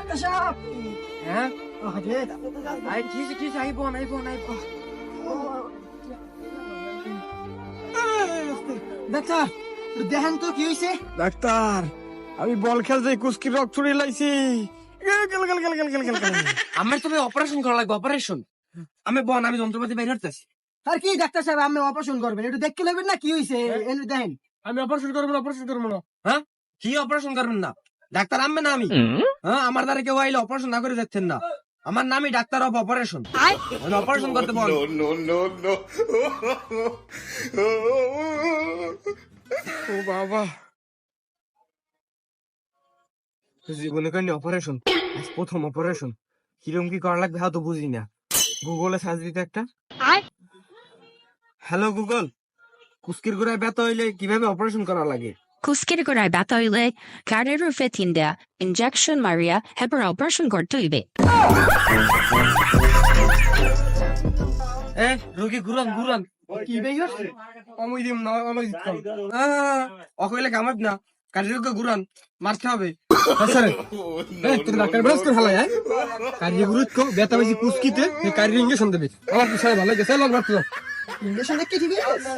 Doctor সাহেব। হ্যাঁ আরে আই কি আইবন ডাক্তার দেখেন তো কি হয়েছে। ডাক্তার আমি বল খেলতে কুস্কির রক ছুড়ে লাইছি আমার তো অপারেশন করা লাগবে অপারেশন আমি যন্ত্রপাতি বাইরে হাঁটতেছি আর কি ডাক্তার সাহেব আপনি অপারেশন করবেন, একটু দেখতে লাগবেন না কি হয়েছে। দেখেন আমি অপারেশন করবো না হ্যাঁ কি অপারেশন করবেন না ডাক্তার আনবে না আমি হ্যাঁ আমার দ্বারা কেউ আইলে অপারেশন না করে যাচ্ছেন না আমার নামই ডাক্তার অফ অপারেশন অপারেশন করতে বল ও বাবা জীবনে কারণে অপারেশন প্রথম অপারেশন কিরম কি করা লাগবে হয়তো বুঝি না গুগলে সার্চ দিতে একটা হ্যালো গুগল কুস্কির গোড়ায় ব্যথা হইলে কিভাবে অপারেশন করা লাগে কুস্কের গোড়ায় ব্যথা হইলে কার্ডের রুফে তিনটা ইনজেকশন মারিয়া এরপর অপারেশন করতে হইবে। রোগী ঘুরান কি বেগস অমই দিম না অমই দিম অকইলে কামাব না কার্যক্য ঘুরান মারতে হবে স্যার তুমি ডাক্তার ব্রাশ করে ফেলাই কার্য গুরুত কো বেতা বেশি কুস্কিতে কার্য ইনজেকশন দেবে আমার তো সাহেব ভালো গেছে লগ মারতে ইনজেকশন দেখি ঠিক আছে।